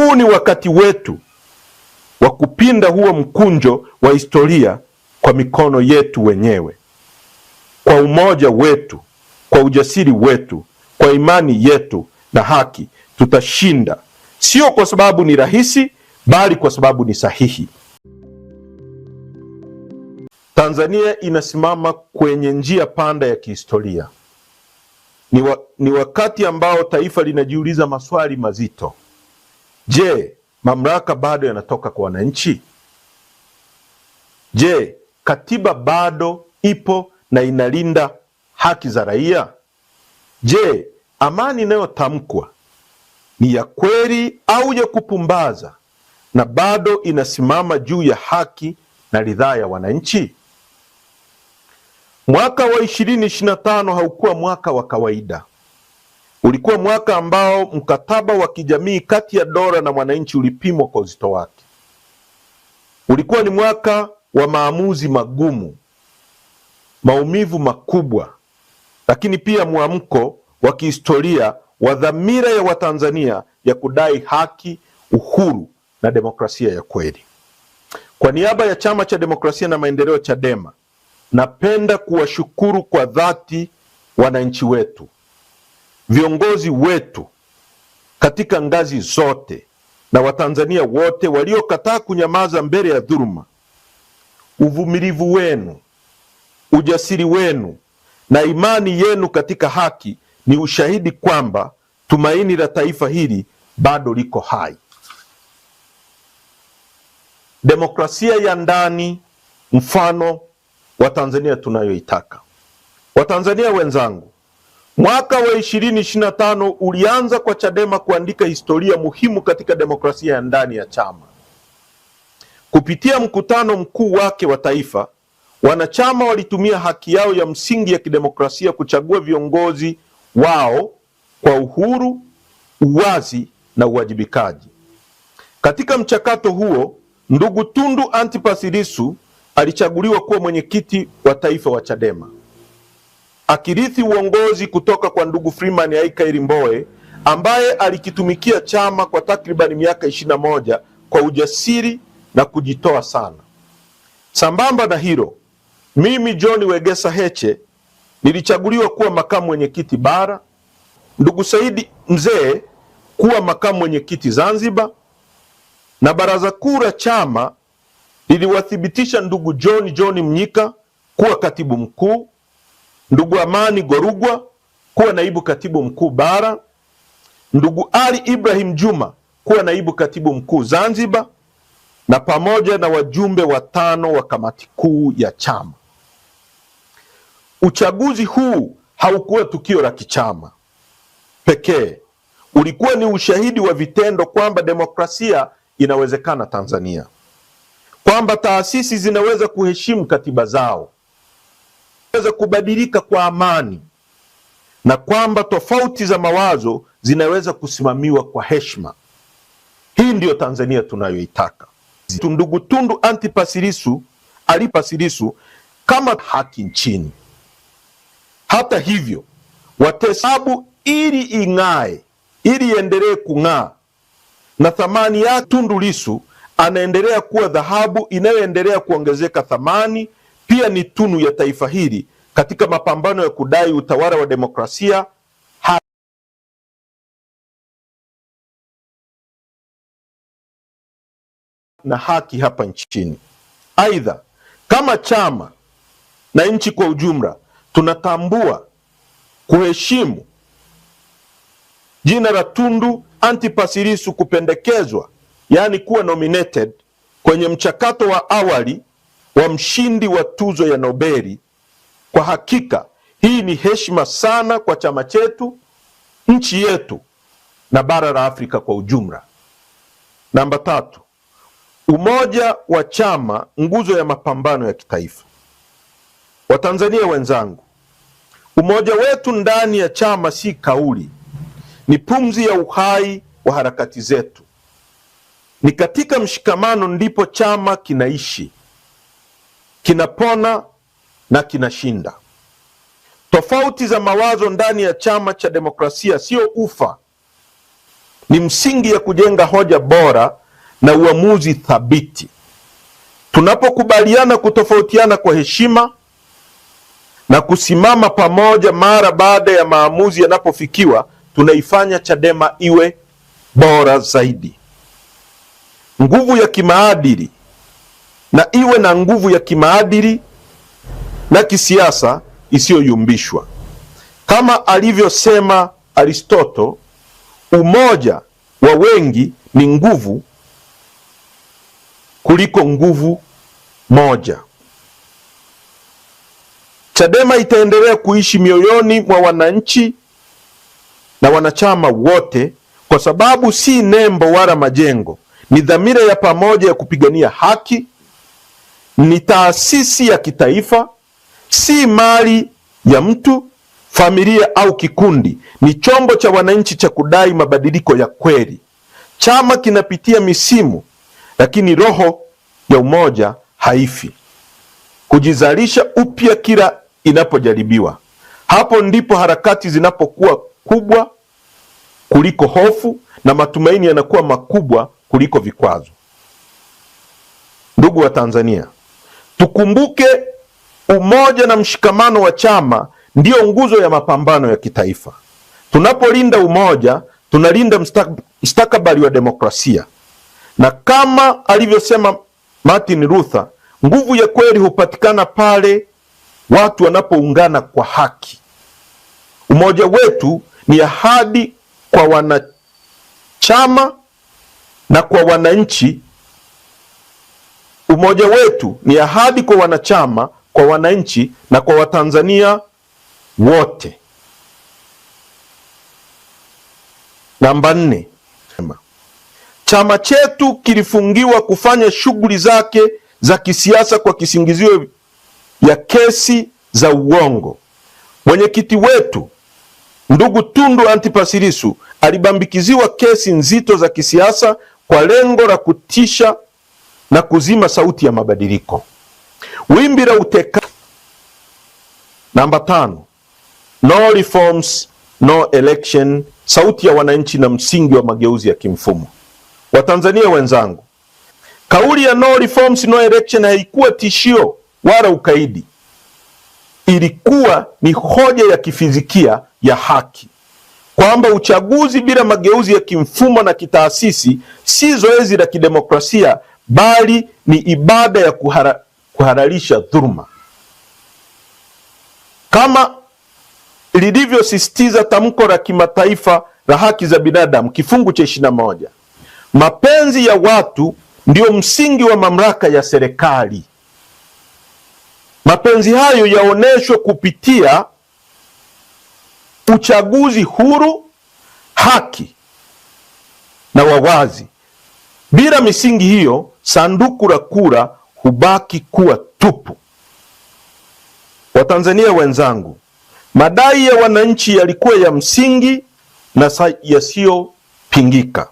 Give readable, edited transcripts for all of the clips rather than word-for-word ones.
Huu ni wakati wetu wa kupinda huo mkunjo wa historia kwa mikono yetu wenyewe, kwa umoja wetu, kwa ujasiri wetu, kwa imani yetu na haki. Tutashinda, sio kwa sababu ni rahisi, bali kwa sababu ni sahihi. Tanzania inasimama kwenye njia panda ya kihistoria. Ni wakati ambao taifa linajiuliza maswali mazito. Je, mamlaka bado yanatoka kwa wananchi? Je, katiba bado ipo na inalinda haki za raia? Je, amani inayotamkwa ni ya kweli au ya kupumbaza na bado inasimama juu ya haki na ridhaa ya wananchi? Mwaka wa 2025 haukuwa mwaka wa kawaida. Ulikuwa mwaka ambao mkataba wa kijamii kati ya dola na mwananchi ulipimwa kwa uzito wake. Ulikuwa ni mwaka wa maamuzi magumu, maumivu makubwa, lakini pia mwamko wa kihistoria wa dhamira ya Watanzania ya kudai haki, uhuru na demokrasia ya kweli. Kwa niaba ya Chama cha Demokrasia na Maendeleo, Chadema, napenda kuwashukuru kwa dhati wananchi wetu, viongozi wetu katika ngazi zote na Watanzania wote waliokataa kunyamaza mbele ya dhuluma. Uvumilivu wenu, ujasiri wenu na imani yenu katika haki ni ushahidi kwamba tumaini la taifa hili bado liko hai. Demokrasia ya ndani, mfano wa Tanzania tunayoitaka. Watanzania wenzangu, mwaka wa 2025 ulianza kwa Chadema kuandika historia muhimu katika demokrasia ya ndani ya chama. Kupitia mkutano mkuu wake wa taifa, wanachama walitumia haki yao ya msingi ya kidemokrasia kuchagua viongozi wao kwa uhuru, uwazi na uwajibikaji. Katika mchakato huo, ndugu Tundu Antipas Lissu alichaguliwa kuwa mwenyekiti wa taifa wa Chadema, akirithi uongozi kutoka kwa ndugu Freeman Aikaeli Mbowe ambaye alikitumikia chama kwa takriban miaka 21 kwa ujasiri na kujitoa sana. Sambamba na hilo, mimi John Wegesa Heche nilichaguliwa kuwa makamu mwenyekiti bara, ndugu Saidi Mzee kuwa makamu mwenyekiti Zanzibar, na baraza kuu la chama liliwathibitisha ndugu John Mnyika kuwa katibu mkuu, ndugu Amani Gorugwa kuwa naibu katibu mkuu bara, ndugu Ali Ibrahim Juma kuwa naibu katibu mkuu Zanzibar, na pamoja na wajumbe 5 wa kamati kuu ya chama. Uchaguzi huu haukuwa tukio la kichama pekee. Ulikuwa ni ushahidi wa vitendo kwamba demokrasia inawezekana Tanzania, kwamba taasisi zinaweza kuheshimu katiba zao, zinaweza kubadilika kwa amani, na kwamba tofauti za mawazo zinaweza kusimamiwa kwa heshima. Hii ndiyo Tanzania tunayoitaka. Ndugu Tundu Antipas Lissu kama haki nchini. Hata hivyo, watesabu ili ing'ae, ili iendelee kung'aa, na thamani ya Tundu Lissu anaendelea kuwa dhahabu inayoendelea kuongezeka thamani. Pia ni tunu ya taifa hili katika mapambano ya kudai utawala wa demokrasia na haki hapa nchini. Aidha, kama chama na nchi kwa ujumla, tunatambua, kuheshimu jina la Tundu Antipas Lissu kupendekezwa, yaani kuwa nominated kwenye mchakato wa awali wa mshindi wa tuzo ya Nobeli. Kwa hakika hii ni heshima sana kwa chama chetu, nchi yetu na bara la Afrika kwa ujumla. Namba 3, umoja wa chama, nguzo ya mapambano ya kitaifa. Watanzania wenzangu, umoja wetu ndani ya chama si kauli, ni pumzi ya uhai wa harakati zetu. Ni katika mshikamano ndipo chama kinaishi, kinapona na kinashinda. Tofauti za mawazo ndani ya Chama cha Demokrasia sio ufa, ni msingi ya kujenga hoja bora na uamuzi thabiti. Tunapokubaliana kutofautiana kwa heshima na kusimama pamoja mara baada ya maamuzi yanapofikiwa, tunaifanya Chadema iwe bora zaidi. Nguvu ya kimaadili, na iwe na nguvu ya kimaadili na kisiasa isiyoyumbishwa. Kama alivyosema Aristotle, umoja wa wengi ni nguvu kuliko nguvu moja. Chadema itaendelea kuishi mioyoni mwa wananchi na wanachama wote, kwa sababu si nembo wala majengo, ni dhamira ya pamoja ya kupigania haki. Ni taasisi ya kitaifa, si mali ya mtu, familia au kikundi. Ni chombo cha wananchi cha kudai mabadiliko ya kweli. Chama kinapitia misimu, lakini roho ya umoja haifi, hujizalisha upya kila inapojaribiwa. Hapo ndipo harakati zinapokuwa kubwa kuliko hofu na matumaini yanakuwa makubwa kuliko vikwazo. Ndugu wa Tanzania, tukumbuke umoja na mshikamano wa chama ndiyo nguzo ya mapambano ya kitaifa. Tunapolinda umoja, tunalinda mustakabali wa demokrasia. Na kama alivyosema Martin Luther, nguvu ya kweli hupatikana pale watu wanapoungana kwa haki. Umoja wetu ni ahadi kwa wanachama na kwa wananchi. Umoja wetu ni ahadi kwa wanachama, kwa wananchi na kwa Watanzania wote. Namba 4. Chama chetu kilifungiwa kufanya shughuli zake za kisiasa kwa kisingizio ya kesi za uongo. Mwenyekiti wetu ndugu Tundu Antipas Lissu alibambikiziwa kesi nzito za kisiasa kwa lengo la kutisha na kuzima sauti ya mabadiliko. Wimbi la uteka. Namba 5. No reforms, no election, sauti ya wananchi na msingi wa mageuzi ya kimfumo. Watanzania wenzangu, kauli ya no reforms, no election haikuwa tishio wala ukaidi. Ilikuwa ni hoja ya kifizikia ya haki, kwamba uchaguzi bila mageuzi ya kimfumo na kitaasisi si zoezi la kidemokrasia, bali ni ibada ya kuhalalisha dhuluma. Kama lilivyosisitiza tamko la kimataifa la haki za binadamu kifungu cha 21, mapenzi ya watu ndio msingi wa mamlaka ya serikali. Mapenzi hayo yaoneshwe kupitia uchaguzi huru, haki na wawazi. Bila misingi hiyo, sanduku la kura hubaki kuwa tupu. Watanzania wenzangu, madai ya wananchi yalikuwa ya msingi na yasiyopingika.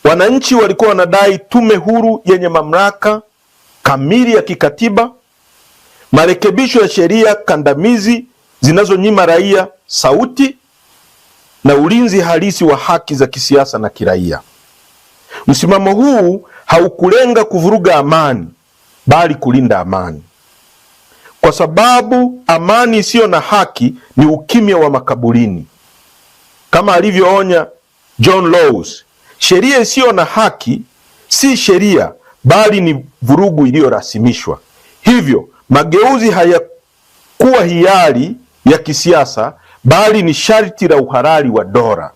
Wananchi walikuwa wanadai tume huru yenye mamlaka kamili ya kikatiba, marekebisho ya sheria kandamizi zinazonyima raia sauti, na ulinzi halisi wa haki za kisiasa na kiraia. Msimamo huu haukulenga kuvuruga amani, bali kulinda amani, kwa sababu amani isiyo na haki ni ukimya wa makaburini. Kama alivyoonya John Laws, sheria isiyo na haki si sheria, bali ni vurugu iliyorasimishwa. Hivyo mageuzi hayakuwa hiari ya kisiasa, bali ni sharti la uhalali wa dola.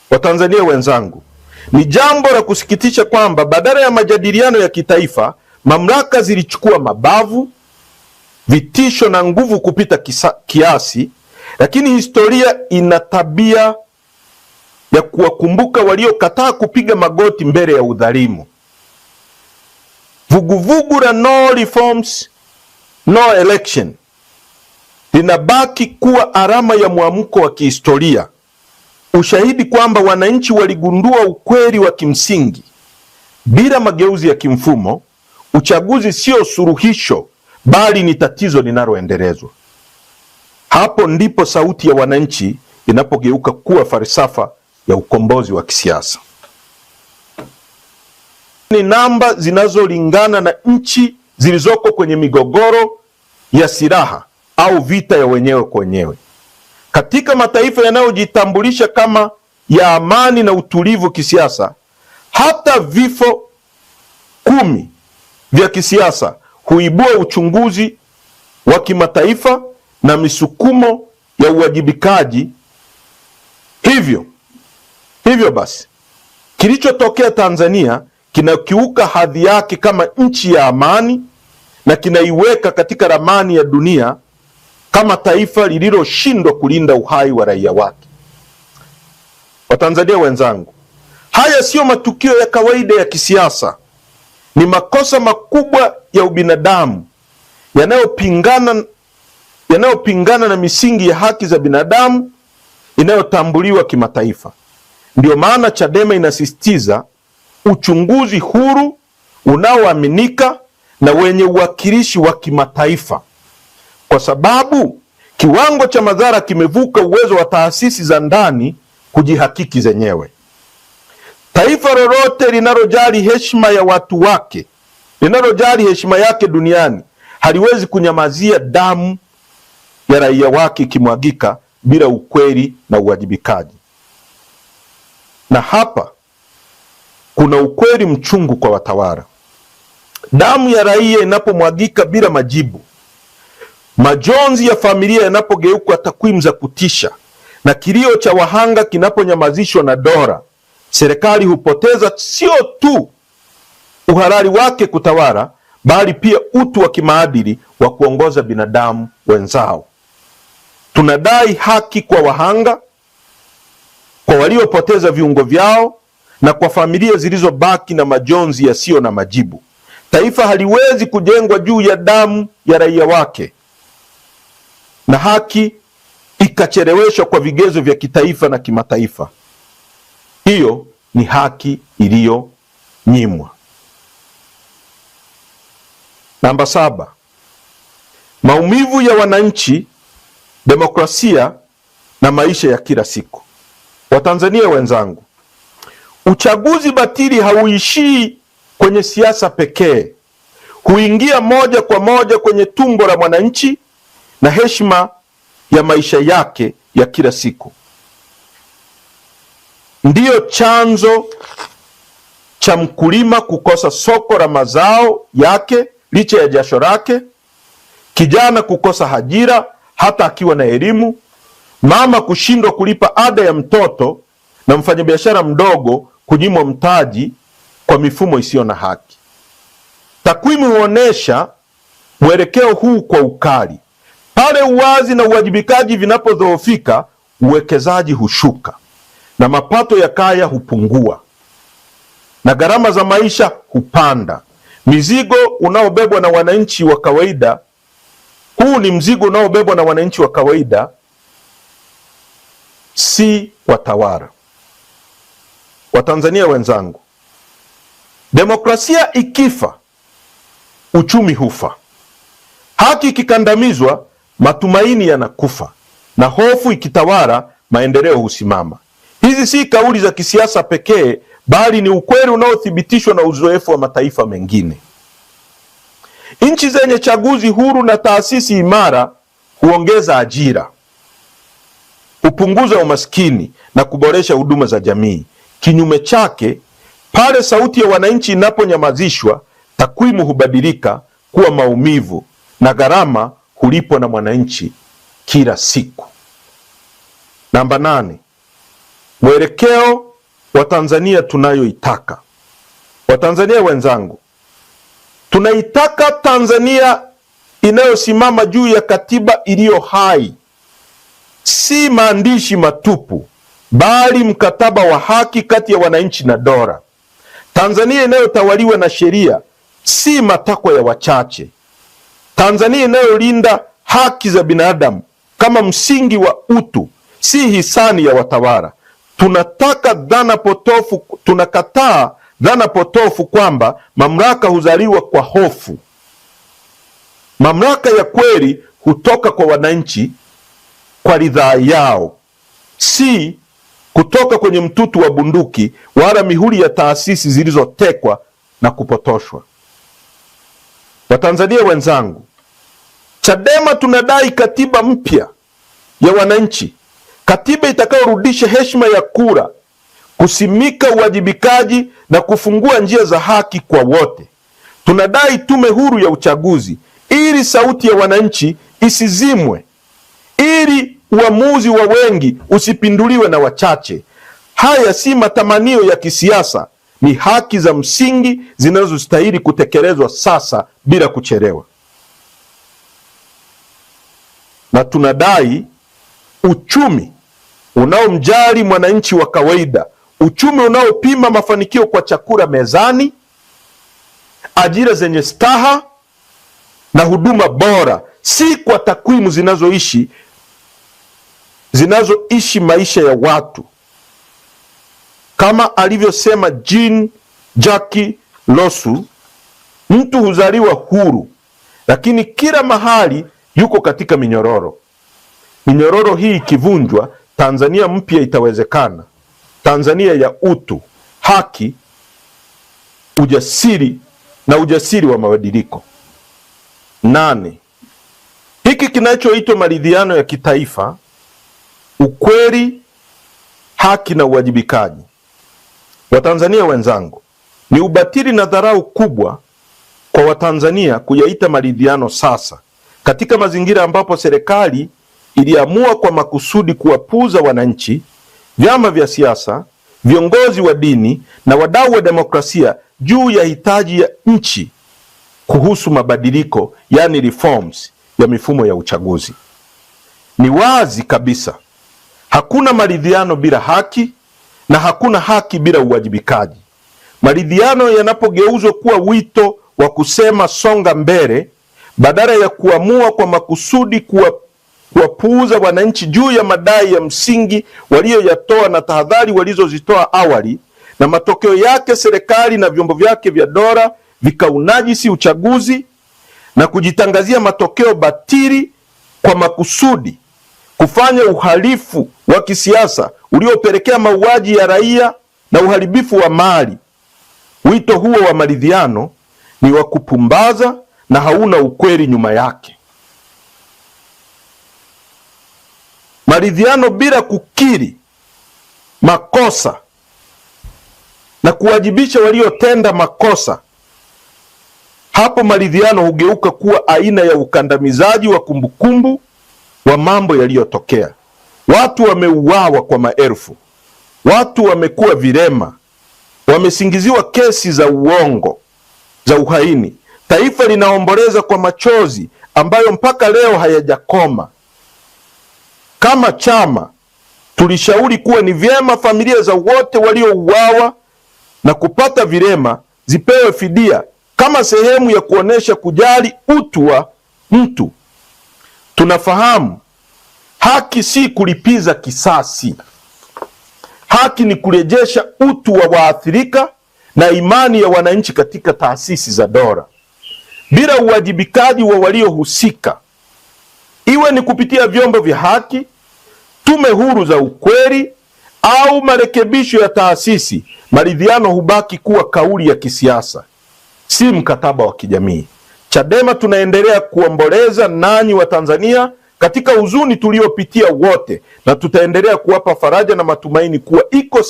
Watanzania wenzangu, ni jambo la kusikitisha kwamba badala ya majadiliano ya kitaifa, mamlaka zilichukua mabavu, vitisho na nguvu kupita kiasi. Lakini historia ina tabia ya kuwakumbuka waliokataa kupiga magoti mbele ya udhalimu. Vuguvugu la no reforms, no election linabaki kuwa alama ya mwamko wa kihistoria, ushahidi kwamba wananchi waligundua ukweli wa kimsingi: bila mageuzi ya kimfumo, uchaguzi sio suluhisho, bali ni tatizo linaloendelezwa. Hapo ndipo sauti ya wananchi inapogeuka kuwa falsafa ya ukombozi wa kisiasa. Ni namba zinazolingana na nchi zilizoko kwenye migogoro ya silaha au vita ya wenyewe kwa wenyewe. Katika mataifa yanayojitambulisha kama ya amani na utulivu kisiasa, hata vifo 10 vya kisiasa huibua uchunguzi wa kimataifa na misukumo ya uwajibikaji. Hivyo basi, kilichotokea Tanzania kinakiuka hadhi yake kama nchi ya amani na kinaiweka katika ramani ya dunia kama taifa lililoshindwa kulinda uhai wa raia wake. Watanzania wenzangu, haya siyo matukio ya kawaida ya kisiasa. Ni makosa makubwa ya ubinadamu yanayopingana na misingi ya haki za binadamu inayotambuliwa kimataifa. Ndio maana Chadema inasisitiza uchunguzi huru, unaoaminika na wenye uwakilishi wa kimataifa, kwa sababu kiwango cha madhara kimevuka uwezo wa taasisi za ndani kujihakiki zenyewe. Taifa lolote linalojali heshima ya watu wake, linalojali heshima yake duniani, haliwezi kunyamazia damu ya raia wake ikimwagika bila ukweli na uwajibikaji. Na hapa kuna ukweli mchungu kwa watawala. Damu ya raia inapomwagika bila majibu, majonzi ya familia yanapogeuka takwimu za kutisha, na kilio cha wahanga kinaponyamazishwa na dola, serikali hupoteza sio tu uhalali wake kutawala, bali pia utu wa kimaadili wa kuongoza binadamu wenzao. Tunadai haki kwa wahanga, kwa waliopoteza viungo vyao, na kwa familia zilizobaki na majonzi yasiyo na majibu. Taifa haliwezi kujengwa juu ya damu ya raia wake na haki ikacheleweshwa kwa vigezo vya kitaifa na kimataifa. Hiyo ni haki iliyonyimwa. Namba 7, maumivu ya wananchi, demokrasia na maisha ya kila siku. Watanzania wenzangu, uchaguzi batili hauishii kwenye siasa pekee. Huingia moja kwa moja kwenye tumbo la mwananchi na heshima ya maisha yake ya kila siku. Ndiyo chanzo cha mkulima kukosa soko la mazao yake licha ya jasho lake, kijana kukosa ajira hata akiwa na elimu, mama kushindwa kulipa ada ya mtoto, na mfanyabiashara mdogo kunyimwa mtaji kwa mifumo isiyo na haki. Takwimu huonesha mwelekeo huu kwa ukali. Pale uwazi na uwajibikaji vinapodhoofika, uwekezaji hushuka na mapato ya kaya hupungua na gharama za maisha hupanda. Mizigo unaobebwa na wananchi wa kawaida, huu ni mzigo unaobebwa na wananchi wa kawaida, si watawala. Watanzania wenzangu, demokrasia ikifa, uchumi hufa. Haki ikikandamizwa, matumaini yanakufa, na hofu ikitawala, maendeleo husimama. Hizi si kauli za kisiasa pekee, bali ni ukweli unaothibitishwa na uzoefu wa mataifa mengine. Nchi zenye chaguzi huru na taasisi imara huongeza ajira, hupunguza umaskini na kuboresha huduma za jamii. Kinyume chake, pale sauti ya wananchi inaponyamazishwa, takwimu hubadilika kuwa maumivu na gharama hulipwa na mwananchi kila siku. Namba 8, mwelekeo wa Tanzania tunayoitaka. Watanzania wenzangu, tunaitaka Tanzania inayosimama juu ya katiba iliyo hai, si maandishi matupu, bali mkataba wa haki kati ya wananchi na dola. Tanzania inayotawaliwa na sheria, si matakwa ya wachache. Tanzania inayolinda haki za binadamu kama msingi wa utu, si hisani ya watawala. Tunakataa dhana potofu kwamba mamlaka huzaliwa kwa hofu. Mamlaka ya kweli hutoka kwa wananchi kwa ridhaa yao. si kutoka kwenye mtutu wa bunduki wala mihuri ya taasisi zilizotekwa na kupotoshwa. Watanzania wenzangu, Chadema tunadai katiba mpya ya wananchi, katiba itakayorudisha heshima ya kura, kusimika uwajibikaji na kufungua njia za haki kwa wote. Tunadai tume huru ya uchaguzi ili sauti ya wananchi isizimwe, ili uamuzi wa wengi usipinduliwe na wachache. Haya si matamanio ya kisiasa, ni haki za msingi zinazostahili kutekelezwa sasa bila kuchelewa. Na tunadai uchumi unaomjali mwananchi wa kawaida, uchumi unaopima mafanikio kwa chakula mezani, ajira zenye staha na huduma bora, si kwa takwimu zinazoishi maisha ya watu. Kama alivyosema Jean Jacques Rousseau, mtu huzaliwa huru, lakini kila mahali yuko katika minyororo. Minyororo hii ikivunjwa, Tanzania mpya itawezekana. Tanzania ya utu, haki, ujasiri wa mabadiliko. 8. Hiki kinachoitwa maridhiano ya kitaifa, ukweli, haki na uwajibikaji. Watanzania wenzangu, ni ubatili na dharau kubwa kwa Watanzania kuyaita maridhiano sasa, katika mazingira ambapo serikali iliamua kwa makusudi kuwapuuza wananchi, vyama vya siasa, viongozi wa dini na wadau wa demokrasia juu ya hitaji ya nchi kuhusu mabadiliko, yani reforms ya mifumo ya uchaguzi. Ni wazi kabisa hakuna maridhiano bila haki na hakuna haki bila uwajibikaji. Maridhiano yanapogeuzwa kuwa wito wa kusema songa mbele, badala ya kuamua kwa makusudi kuwapuuza wananchi juu ya madai ya msingi walioyatoa na tahadhari walizozitoa awali, na matokeo yake serikali na vyombo vyake vya dola vikaunajisi uchaguzi na kujitangazia matokeo batili kwa makusudi, kufanya uhalifu wa kisiasa uliopelekea mauaji ya raia na uharibifu wa mali. Wito huo wa maridhiano ni wa kupumbaza na hauna ukweli nyuma yake. Maridhiano bila kukiri makosa na kuwajibisha waliotenda makosa, hapo maridhiano hugeuka kuwa aina ya ukandamizaji wa kumbukumbu wa mambo yaliyotokea. Watu wameuawa kwa maelfu, watu wamekuwa vilema, wamesingiziwa kesi za uongo, za uhaini. Taifa linaomboleza kwa machozi ambayo mpaka leo hayajakoma. Kama chama tulishauri kuwa ni vyema familia za wote waliouawa na kupata vilema zipewe fidia kama sehemu ya kuonesha kujali utu wa mtu. Tunafahamu haki si kulipiza kisasi. Haki ni kurejesha utu wa waathirika na imani ya wananchi katika taasisi za dola. Bila uwajibikaji wa waliohusika, iwe ni kupitia vyombo vya haki, tume huru za ukweli au marekebisho ya taasisi, maridhiano hubaki kuwa kauli ya kisiasa, si mkataba wa kijamii. Chadema tunaendelea kuomboleza nanyi wa Tanzania katika huzuni tuliopitia wote, na tutaendelea kuwapa faraja na matumaini kuwa iko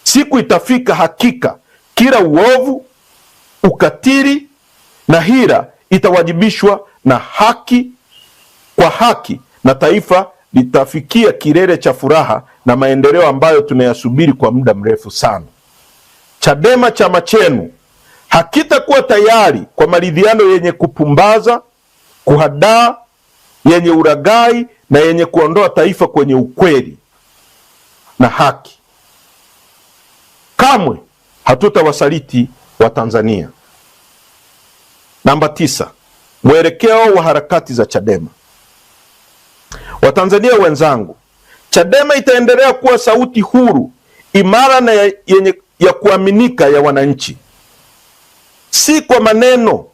siku itafika, hakika kila uovu, ukatili na hila itawajibishwa na haki kwa haki, na taifa litafikia kilele cha furaha na maendeleo ambayo tunayasubiri kwa muda mrefu sana. Chadema, chama chenu, hakitakuwa tayari kwa maridhiano yenye kupumbaza, kuhadaa, yenye ulaghai na yenye kuondoa taifa kwenye ukweli na haki. Kamwe hatutawasaliti wa Tanzania. Namba 9, mwelekeo wa harakati za Chadema. Watanzania wenzangu, Chadema itaendelea kuwa sauti huru, imara na yenye ya kuaminika ya wananchi, si kwa maneno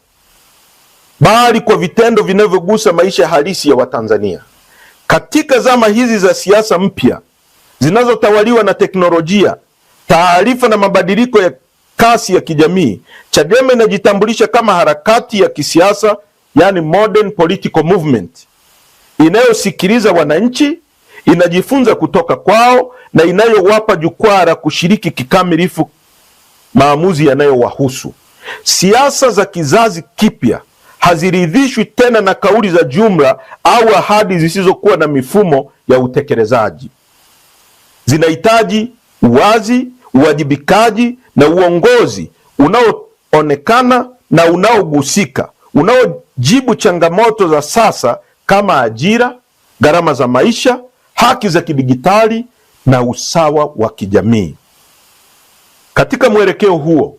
bali kwa vitendo vinavyogusa maisha halisi ya Watanzania. Katika zama hizi za siasa mpya zinazotawaliwa na teknolojia, taarifa na mabadiliko ya kasi ya kijamii, Chadema inajitambulisha kama harakati ya kisiasa, yani modern political movement, inayosikiliza wananchi, inajifunza kutoka kwao na inayowapa jukwaa la kushiriki kikamilifu maamuzi yanayowahusu. Siasa za kizazi kipya haziridhishwi tena na kauli za jumla au ahadi zisizokuwa na mifumo ya utekelezaji. Zinahitaji uwazi, uwajibikaji na uongozi unaoonekana na unaogusika, unaojibu changamoto za sasa kama ajira, gharama za maisha, haki za kidijitali na usawa wa kijamii. Katika mwelekeo huo,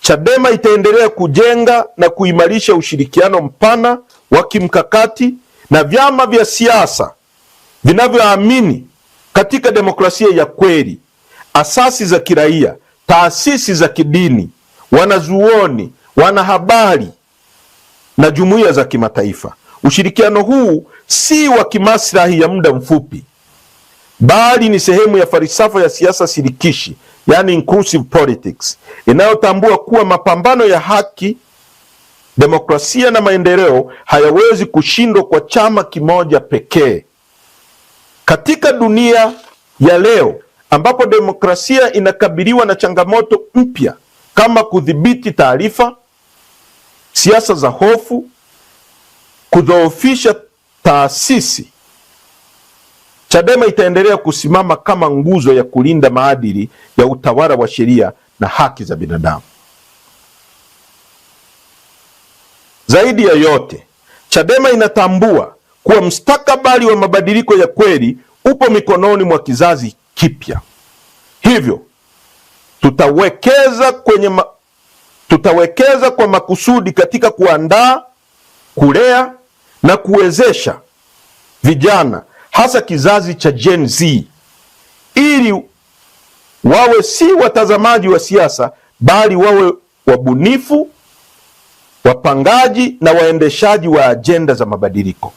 Chadema itaendelea kujenga na kuimarisha ushirikiano mpana wa kimkakati na vyama vya siasa vinavyoamini katika demokrasia ya kweli, asasi za kiraia, taasisi za kidini, wanazuoni, wanahabari na jumuiya za kimataifa. Ushirikiano huu si wa kimaslahi ya muda mfupi, bali ni sehemu ya falsafa ya siasa shirikishi, yani inclusive politics, inayotambua kuwa mapambano ya haki, demokrasia na maendeleo hayawezi kushindwa kwa chama kimoja pekee. Katika dunia ya leo ambapo demokrasia inakabiliwa na changamoto mpya kama kudhibiti taarifa, siasa za hofu, kudhoofisha taasisi, Chadema itaendelea kusimama kama nguzo ya kulinda maadili ya utawala wa sheria na haki za binadamu. Zaidi ya yote, Chadema inatambua kuwa mustakabali wa mabadiliko ya kweli upo mikononi mwa kizazi kipya. Hivyo, tutawekeza kwa makusudi katika kuandaa, kulea na kuwezesha vijana, hasa kizazi cha Gen Z, ili wawe si watazamaji wa siasa, bali wawe wabunifu, wapangaji na waendeshaji wa ajenda za mabadiliko.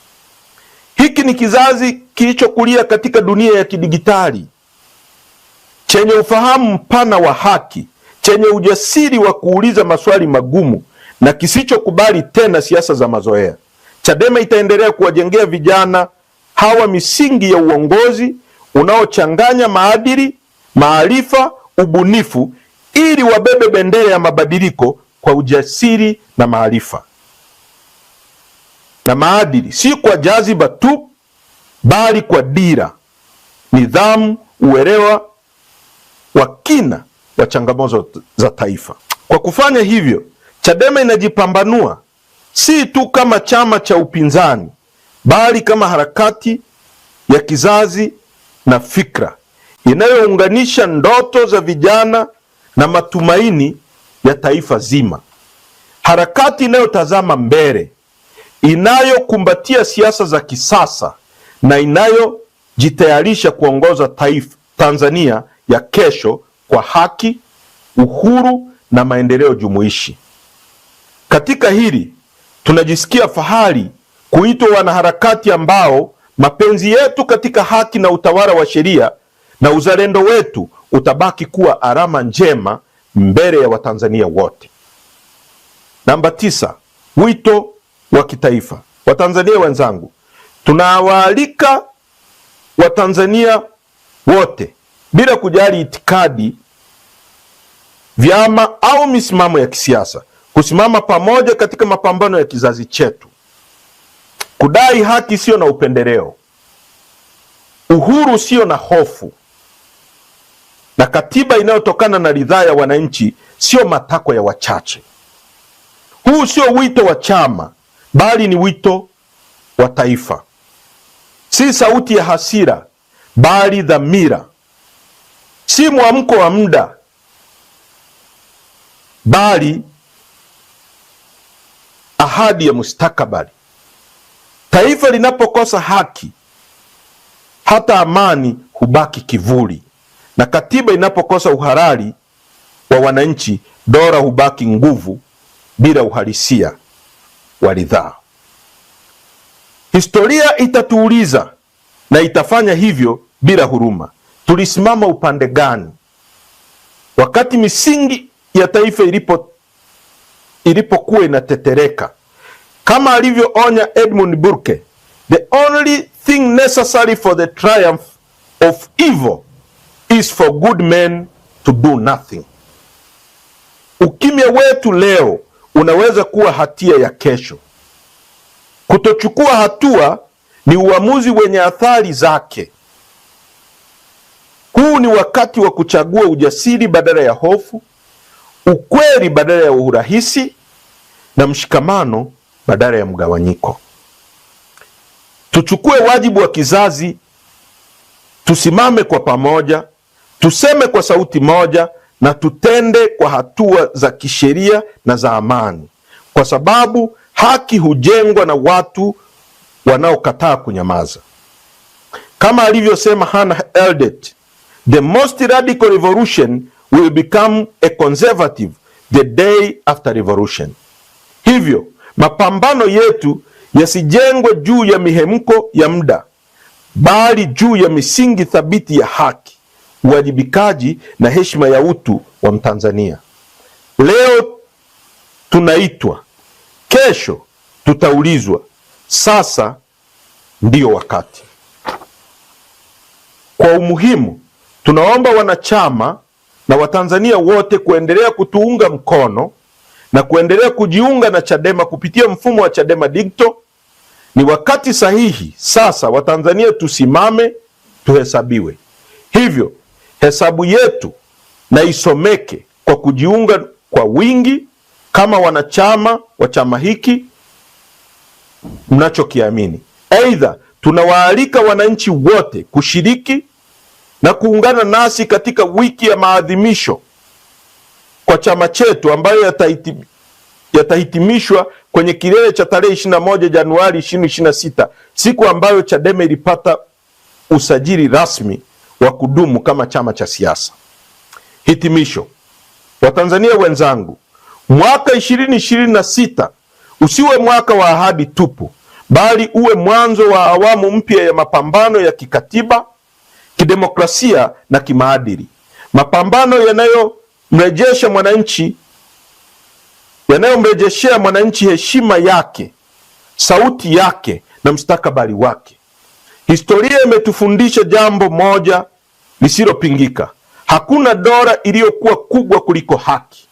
Hiki ni kizazi kilichokulia katika dunia ya kidigitali, chenye ufahamu mpana wa haki, chenye ujasiri wa kuuliza maswali magumu na kisichokubali tena siasa za mazoea. Chadema itaendelea kuwajengea vijana hawa misingi ya uongozi unaochanganya maadili, maarifa, ubunifu, ili wabebe bendera ya mabadiliko kwa ujasiri na maarifa na maadili, si kwa jaziba tu, bali kwa dira, nidhamu, uelewa wa kina wa changamoto za taifa. Kwa kufanya hivyo, Chadema inajipambanua si tu kama chama cha upinzani, bali kama harakati ya kizazi na fikra inayounganisha ndoto za vijana na matumaini ya taifa zima. Harakati inayotazama mbele, inayokumbatia siasa za kisasa na inayojitayarisha kuongoza Tanzania ya kesho kwa haki, uhuru na maendeleo jumuishi. Katika hili, tunajisikia fahari kuitwa wanaharakati ambao mapenzi yetu katika haki na utawala wa sheria na uzalendo wetu utabaki kuwa alama njema mbele ya Watanzania wote. Namba 9, wito wa kitaifa. Watanzania wenzangu, tunawaalika Watanzania wote bila kujali itikadi, vyama au misimamo ya kisiasa kusimama pamoja katika mapambano ya kizazi chetu, kudai haki sio na upendeleo, uhuru sio na hofu, na katiba inayotokana na ridhaa ya wananchi sio matakwa ya wachache. Huu sio wito wa chama, bali ni wito wa taifa. Si sauti ya hasira, bali dhamira. Si mwamko wa muda, bali ahadi ya mustakabali. Taifa linapokosa haki, hata amani hubaki kivuli, na katiba inapokosa uhalali wa wananchi, dola hubaki nguvu bila uhalisia wa ridhaa. Historia itatuuliza na itafanya hivyo bila huruma. Tulisimama upande gani wakati misingi ya taifa ilipokuwa inatetereka? Kama alivyoonya Edmund Burke, the only thing necessary for the triumph of evil is for good men to do nothing. Ukimya wetu leo unaweza kuwa hatia ya kesho. Kutochukua hatua ni uamuzi wenye athari zake. Huu ni wakati wa kuchagua ujasiri badala ya hofu, ukweli badala ya urahisi, na mshikamano badala ya mgawanyiko. Tuchukue wajibu wa kizazi, tusimame kwa pamoja, tuseme kwa sauti moja, na tutende kwa hatua za kisheria na za amani, kwa sababu haki hujengwa na watu wanaokataa kunyamaza. Kama alivyosema Hannah Eldet, the most radical revolution will become a conservative the day after revolution. Hivyo mapambano yetu yasijengwe juu ya mihemko ya muda, bali juu ya misingi thabiti ya haki, uwajibikaji na heshima ya utu wa Mtanzania. Leo tunaitwa, kesho tutaulizwa. Sasa ndiyo wakati. Kwa umuhimu, tunaomba wanachama na Watanzania wote kuendelea kutuunga mkono na kuendelea kujiunga na Chadema kupitia mfumo wa Chadema Digital. Ni wakati sahihi sasa Watanzania tusimame, tuhesabiwe. Hivyo hesabu yetu na isomeke kwa kujiunga kwa wingi kama wanachama wa chama hiki mnachokiamini. Aidha, tunawaalika wananchi wote kushiriki na kuungana nasi katika wiki ya maadhimisho kwa chama chetu ambayo yatahitimishwa kwenye kilele cha tarehe 21 Januari 2026, siku ambayo Chadema ilipata usajili rasmi wa kudumu kama chama cha siasa. Hitimisho. Watanzania wenzangu, mwaka 2026 usiwe mwaka wa ahadi tupu, bali uwe mwanzo wa awamu mpya ya mapambano ya kikatiba, kidemokrasia na kimaadili. Mapambano yanayomrejeshea mwananchi heshima yake, sauti yake na mustakabali wake. Historia imetufundisha jambo moja lisilopingika: hakuna dola iliyokuwa kubwa kuliko haki,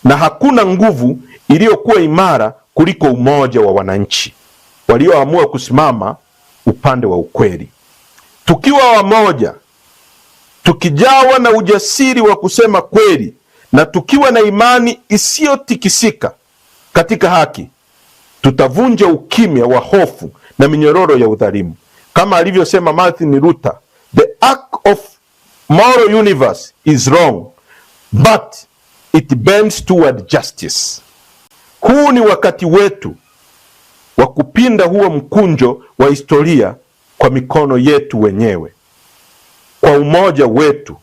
na hakuna nguvu iliyokuwa imara kuliko umoja wa wananchi walioamua kusimama upande wa ukweli. Tukiwa wamoja, tukijawa na ujasiri wa kusema kweli, na tukiwa na imani isiyotikisika katika haki, tutavunja ukimya wa hofu na minyororo ya udhalimu. Kama alivyosema Martin Luther, the arc of moral universe is wrong, but it bends toward justice. Huu ni wakati wetu wa kupinda huo mkunjo wa historia kwa mikono yetu wenyewe. Kwa umoja wetu,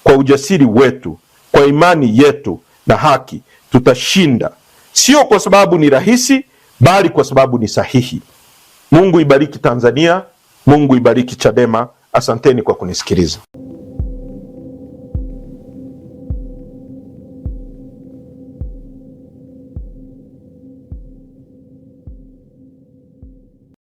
kwa ujasiri wetu, kwa imani yetu na haki, tutashinda. Sio kwa sababu ni rahisi, bali kwa sababu ni sahihi. Mungu ibariki Tanzania, Mungu ibariki Chadema. Asanteni kwa kunisikiliza.